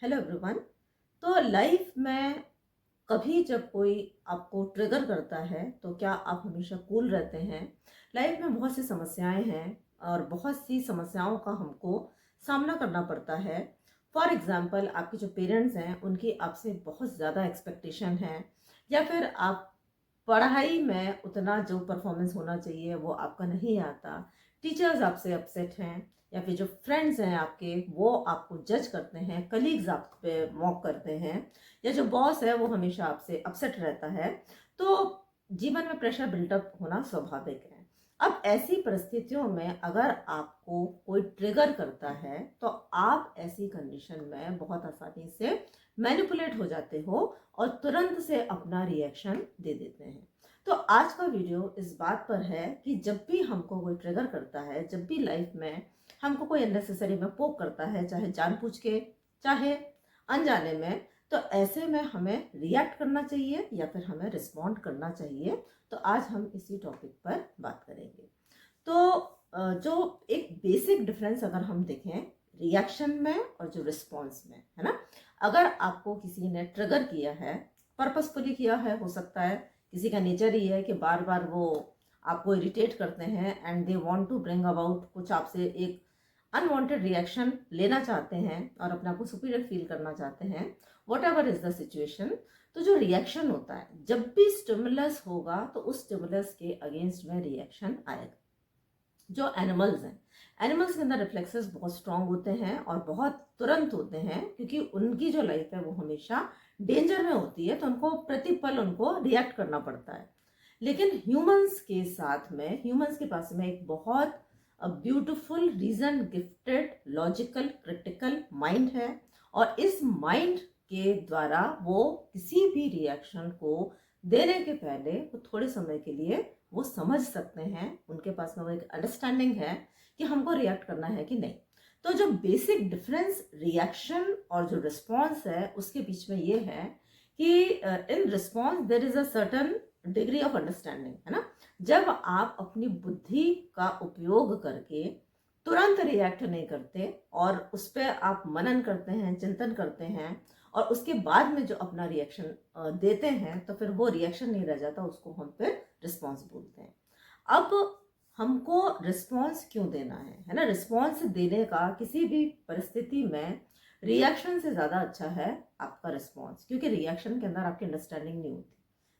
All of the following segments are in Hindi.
Hello everyone. तो लाइफ में कभी जब कोई आपको ट्रिगर करता है तो क्या आप हमेशा कूल रहते हैं? लाइफ में बहुत सी समस्याएं हैं और बहुत सी समस्याओं का हमको सामना करना पड़ता है। फॉर एग्जांपल, आपके जो पेरेंट्स हैं उनकी आपसे बहुत ज़्यादा एक्सपेक्टेशन है, या फिर आप पढ़ाई में उतना जो परफॉर्मेंस होना चाहिए वो आपका नहीं आता। टीचर्स आपसे अपसेट हैं, या फिर जो फ्रेंड्स हैं आपके वो आपको जज करते हैं, कलीग्स आप पे मॉक करते हैं, या जो बॉस है वो हमेशा आपसे अपसेट रहता है। तो जीवन में प्रेशर बिल्टअप होना स्वाभाविक है। अब ऐसी परिस्थितियों में अगर आपको कोई ट्रिगर करता है तो आप ऐसी कंडीशन में बहुत आसानी से मैनिपुलेट हो जाते हो और तुरंत से अपना रिएक्शन दे देते हैं। तो आज का वीडियो इस बात पर है कि जब भी हमको कोई ट्रिगर करता है, जब भी लाइफ में हमको कोई अननेसेसरी में पोक करता है, चाहे जानबूझ के चाहे अनजाने में, तो ऐसे में हमें रिएक्ट करना चाहिए या फिर हमें रिस्पॉन्ड करना चाहिए। तो आज हम इसी टॉपिक पर बात करेंगे। तो जो एक बेसिक डिफरेंस अगर हम देखें रिएक्शन में और जो रिस्पॉन्स में, है ना। अगर आपको किसी ने ट्रिगर किया है, पर्पसफुली किया है, हो सकता है किसी का नेचर ही है कि बार बार वो आपको इरिटेट करते हैं and they want to bring about कुछ आपसे एक अनवांटेड रिएक्शन लेना चाहते हैं और अपने आप को सुपीरियर फील करना चाहते हैं। What ever is the situation, तो जो रिएक्शन होता है, जब भी स्टिमुलस होगा तो उस स्टिमुलस के अगेंस्ट में रिएक्शन आएगा। जो एनिमल्स हैं, एनिमल्स के अंदर रिफ्लेक्सेस बहुत स्ट्रांग होते हैं और बहुत तुरंत होते हैं, क्योंकि उनकी जो लाइफ है वो हमेशा डेंजर में होती है, तो उनको प्रतिपल उनको रिएक्ट करना पड़ता है। लेकिन ह्यूमंस के साथ में, ह्यूमंस के पास में एक बहुत beautiful reason gifted logical critical mind है, और इस माइंड के द्वारा वो किसी भी रिएक्शन को देने के पहले वो थोड़े समय के लिए वो समझ सकते हैं, उनके पास में वो एक अंडरस्टैंडिंग है कि हमको रिएक्ट करना है कि नहीं। तो जो बेसिक डिफरेंस रिएक्शन और जो रिस्पॉन्स है उसके बीच में ये है कि in response there is a certain degree of understanding, है ना। जब आप अपनी बुद्धि का उपयोग करके तुरंत रिएक्ट नहीं करते और उस पर आप मनन करते हैं, चिंतन करते हैं, और उसके बाद में जो अपना रिएक्शन देते हैं, तो फिर वो रिएक्शन नहीं रह जाता, उसको हम फिर रिस्पॉन्स बोलते हैं। अब हमको रिस्पॉन्स क्यों देना है ना। रिस्पॉन्स देने का किसी भी परिस्थिति में रिएक्शन से ज़्यादा अच्छा है आपका रिस्पॉन्स, क्योंकि रिएक्शन के अंदर आपकी अंडरस्टैंडिंग नहीं होती,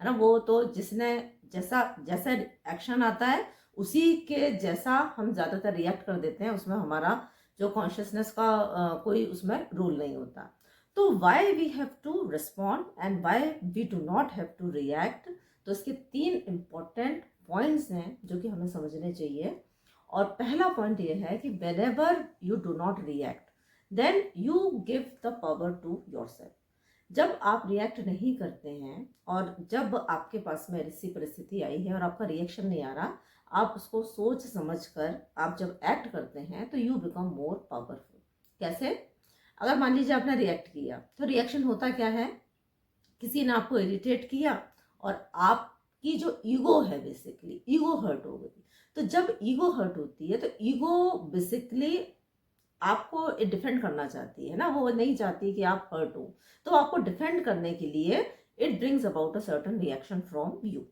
है ना। वो तो जिसने जैसा जैसा एक्शन आता है उसी के जैसा हम ज़्यादातर रिएक्ट कर देते हैं, उसमें हमारा जो कॉन्शियसनेस का कोई उसमें रोल नहीं होता। तो why we have to respond and why we do not have to react, तो इसके 3 इंपॉर्टेंट पॉइंट्स हैं जो कि हमें समझने चाहिए। और पहला पॉइंट ये है कि whenever you do not react then you give the power to yourself. जब आप रिएक्ट नहीं करते हैं और जब आपके पास में ऐसी परिस्थिति आई है और आपका रिएक्शन नहीं आ रहा, आप उसको सोच समझ कर आप जब एक्ट करते हैं तो यू बिकम मोर पावरफुल। कैसे? अगर मान लीजिए आपने रिएक्ट किया, तो रिएक्शन होता क्या है, किसी ने आपको इरिटेट किया और आपकी जो ईगो है, बेसिकली ईगो हर्ट हो गई। तो जब ईगो हर्ट होती है तो ईगो बेसिकली आपको डिफेंड करना चाहती है ना, वो नहीं चाहती कि आप हर्ट हो। तो आपको डिफेंड करने के लिए it brings about a certain reaction from you.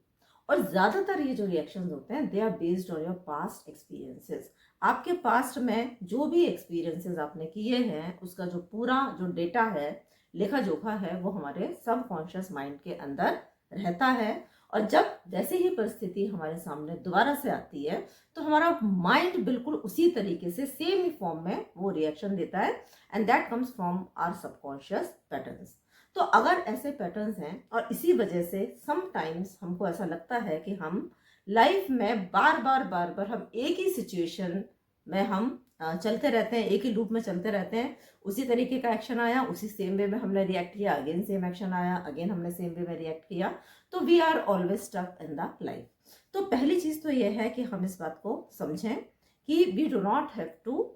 और ज्यादातर ये जो रिएक्शंस होते हैं they are based on your past experiences. आपके पास्ट में जो भी एक्सपीरियंसेस आपने किए हैं उसका जो पूरा जो डेटा है, लेखा जोखा है, वो हमारे सबकॉन्शियस माइंड के अंदर रहता है। और जब जैसे ही परिस्थिति हमारे सामने दोबारा से आती है तो हमारा माइंड बिल्कुल उसी तरीके से सेम ही फॉर्म में वो रिएक्शन देता है, and that comes from our subconscious patterns. तो अगर ऐसे पैटर्न्स हैं और इसी वजह से समटाइम्स हमको ऐसा लगता है कि हम लाइफ में बार बार हम एक ही सिचुएशन में हम चलते रहते हैं, एक ही लूप में चलते रहते हैं। उसी तरीके का एक्शन आया, उसी सेम वे में हमने रिएक्ट किया, अगेन सेम एक्शन आया, अगेन हमने सेम वे में रिएक्ट किया, तो we are always stuck in the life. तो पहली चीज तो यह है कि हम इस बात को समझें कि we do not have to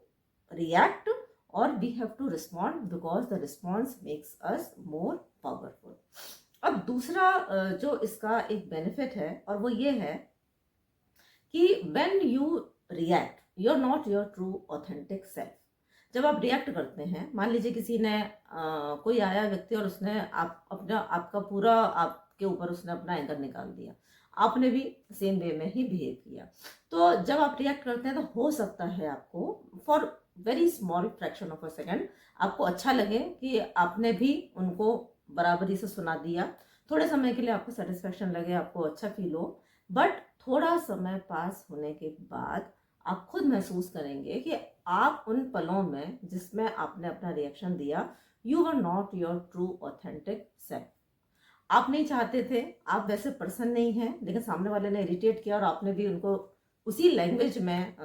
react और we have to respond, because the response makes us more powerful. अब दूसरा जो इसका एक बेनिफिट है और वो ये है कि when you react you are not your true authentic self. जब आप रिएक्ट करते हैं, मान लीजिए किसी ने कोई आया व्यक्ति और उसने आपका पूरा आपके ऊपर उसने अपना एंगर निकाल दिया, आपने भी सेम वे में ही बिहेव किया। तो जब आप रिएक्ट करते हैं तो हो सकता है आपको for very small fraction of a second आपको अच्छा लगे कि आपने भी उनको बराबरी से सुना दिया, थोड़े समय के लिए आपको सेटिस्फेक्शन लगे, आपको अच्छा फील हो। बट थोड़ा समय पास होने के बाद आप खुद महसूस करेंगे कि आप उन पलों में जिसमें आपने अपना रिएक्शन दिया, you were not your true authentic self. आप नहीं चाहते थे, आप वैसे पर्सन नहीं हैं, लेकिन सामने वाले ने इरिटेट किया और आपने भी उनको उसी लैंग्वेज में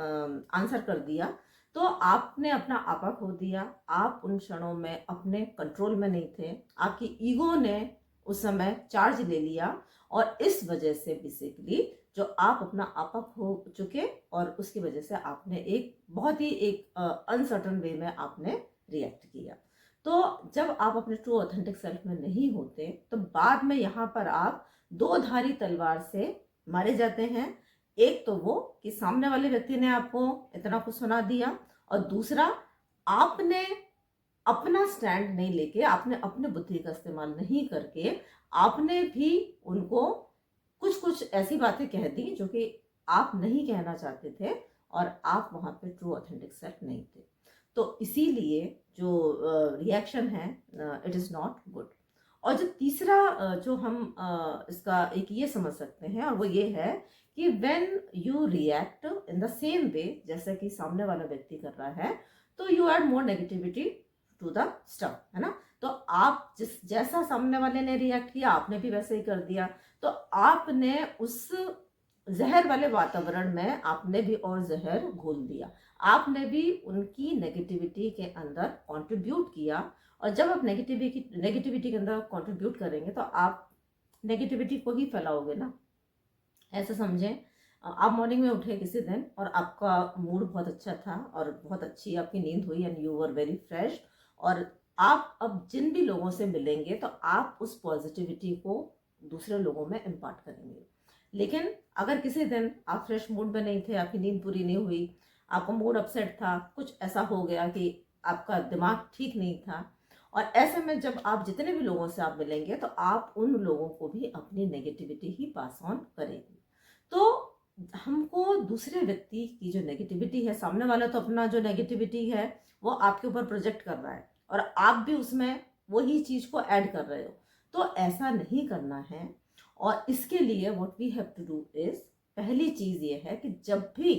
आंसर कर दिया, तो आपने अपना आपा खो दिया। आप उन क्षणों में अपने कंट्रोल में नहीं थे, आपकी ईगो ने उस समय चार्ज ले लिया और इस वजह से बेसिकली जो आप अपना आपा खो चुके और उसकी वजह से आपने एक बहुत ही एक अनसर्टन वे में आपने रिएक्ट किया। तो जब आप अपने ट्रू ऑथेंटिक सेल्फ में नहीं होते तो बाद में यहाँ पर आप दो धारी तलवार से मारे जाते हैं। एक तो वो कि सामने वाले व्यक्ति ने आपको इतना कुछ सुना दिया, और दूसरा आपने अपना स्टैंड नहीं लेके, आपने अपने बुद्धि का इस्तेमाल नहीं करके आपने भी उनको कुछ कुछ ऐसी बातें कह दी जो कि आप नहीं कहना चाहते थे और आप वहां पे ट्रू ऑथेंटिक सेल्फ नहीं थे। तो इसीलिए जो रिएक्शन है इट इज़ नॉट गुड। और जो तीसरा जो हम इसका एक ये समझ सकते हैं, और वो ये है कि when you react in the same way जैसे कि सामने वाला व्यक्ति कर रहा है, तो you add more negativity to the stuff, है ना। तो आप जैसा सामने वाले ने रिएक्ट किया आपने भी वैसे ही कर दिया, तो आपने उस जहर वाले वातावरण में आपने भी और जहर घोल दिया, आपने भी उनकी नेगेटिविटी के अंदर कंट्रीब्यूट किया। और जब आप नेगेटिविटी के अंदर कंट्रीब्यूट करेंगे तो आप नेगेटिविटी को ही फैलाओगे ना। ऐसे समझें, आप मॉर्निंग में उठे किसी दिन और आपका मूड बहुत अच्छा था और बहुत अच्छी आपकी नींद हुई and you were very fresh, और आप अब जिन भी लोगों से मिलेंगे तो आप उस पॉजिटिविटी को दूसरे लोगों में इम्पार्ट करेंगे। लेकिन अगर किसी दिन आप फ्रेश मूड में नहीं थे, आपकी नींद पूरी नहीं हुई, आपका मूड अपसेट था, कुछ ऐसा हो गया कि आपका दिमाग ठीक नहीं था, और ऐसे में जब आप जितने भी लोगों से आप मिलेंगे तो आप उन लोगों को भी अपनी नेगेटिविटी ही पास ऑन करेंगे। तो हमको दूसरे व्यक्ति की जो नेगेटिविटी है, सामने वाला तो अपना जो नेगेटिविटी है वो आपके ऊपर प्रोजेक्ट कर रहा है और आप भी उसमें वही चीज को ऐड कर रहे हो, तो ऐसा नहीं करना है। और इसके लिए what we have to do is, पहली चीज ये है कि जब भी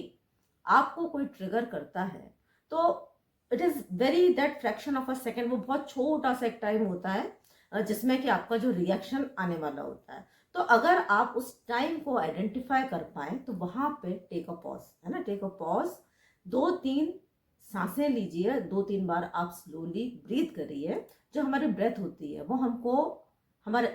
आपको कोई ट्रिगर करता है तो it is very that fraction of a second, वो बहुत छोटा सा एक टाइम होता है जिसमें कि आपका जो रिएक्शन आने वाला होता है। तो अगर आप उस टाइम को आइडेंटिफाई कर पाए तो वहां पे टेक अ पॉज, है ना, टेक अ पॉज, 2-3 सांसें लीजिए, 2-3 बार आप स्लोली ब्रीथ करिए। जो हमारी ब्रेथ होती है वो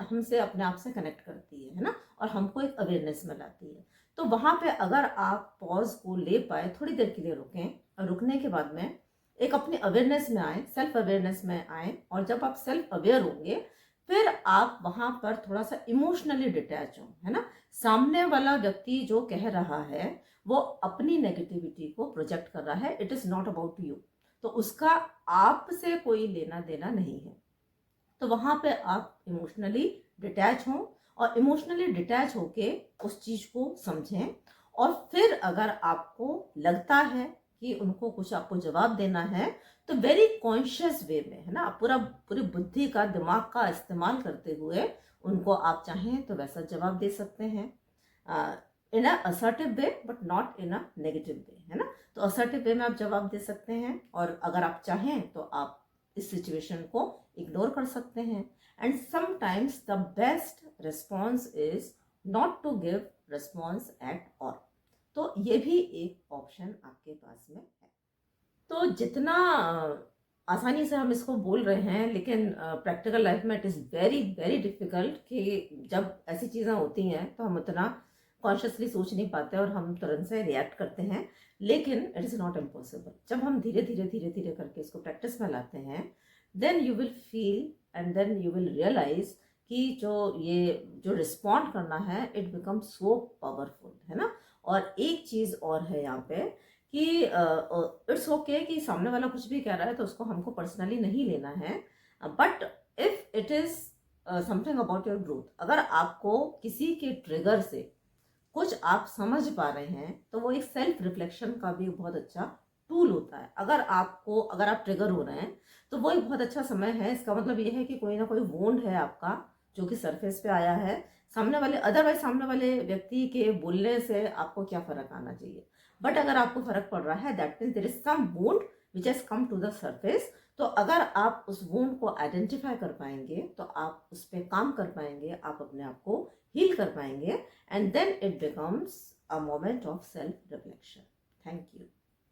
हमसे अपने आप से कनेक्ट करती है ना, और हमको एक अवेयरनेस में लाती है। तो वहां पे अगर आप पॉज को ले पाए, थोड़ी देर के लिए रुकें, और रुकने के बाद में एक अपनी अवेयरनेस में आए, सेल्फ अवेयरनेस में आए, और जब आप सेल्फ अवेयर होंगे फिर आप वहां पर थोड़ा सा इमोशनली डिटैच हो, है ना। सामने वाला व्यक्ति जो कह रहा है वो अपनी नेगेटिविटी को प्रोजेक्ट कर रहा है, it is not about you, तो उसका आपसे कोई लेना देना नहीं है। तो वहां पे आप इमोशनली डिटैच हों, और इमोशनली डिटैच होके उस चीज को समझें। और फिर अगर आपको लगता है कि उनको कुछ आपको जवाब देना है तो वेरी कॉन्शियस वे में, है ना, पूरी बुद्धि का, दिमाग का इस्तेमाल करते हुए उनको आप चाहें तो वैसा जवाब दे सकते हैं, in a assertive way but not in a negative way, है ना। तो असर्टिव वे में आप जवाब दे सकते हैं, और अगर आप चाहें तो आप इस सिचुएशन को इग्नोर कर सकते हैं। And sometimes the best response is not to give response at all. तो ये भी एक ऑप्शन आपके पास में है। तो जितना आसानी से हम इसको बोल रहे हैं, लेकिन प्रैक्टिकल लाइफ में it is very very difficult कि जब ऐसी चीज़ें होती हैं तो हम उतना कॉन्शियसली सोच नहीं पाते और हम तुरंत से रिएक्ट करते हैं। लेकिन इट इज़ नॉट इम्पॉसिबल। जब हम धीरे धीरे धीरे धीरे करके इसको प्रैक्टिस में लाते हैं, then you will feel and then you will realise कि जो रिस्पॉन्ड करना है इट बिकम्स सो पावरफुल, है ना। और एक चीज़ और है यहाँ पे कि इट्स ओके कि सामने वाला कुछ भी कह रहा है तो उसको हमको पर्सनली नहीं लेना है, but if it is something about your growth, अगर आपको किसी के ट्रिगर से कुछ आप समझ पा रहे हैं तो वो एक सेल्फ रिफ्लेक्शन का भी बहुत अच्छा टूल होता है। अगर आप ट्रिगर हो रहे हैं तो वो एक बहुत अच्छा समय है। इसका मतलब ये है कि कोई ना कोई वोंड है आपका जो कि सरफेस पे आया है। सामने वाले व्यक्ति के बोलने से आपको क्या फर्क आना चाहिए, बट अगर आपको फर्क पड़ रहा है that means there is some wound which has come to the surface. तो अगर आप उस वोंड को आइडेंटिफाई कर पाएंगे तो आप उस पर काम कर पाएंगे, आप अपने आप को हील कर पाएंगे, and then it becomes a moment of self reflection. Thank you.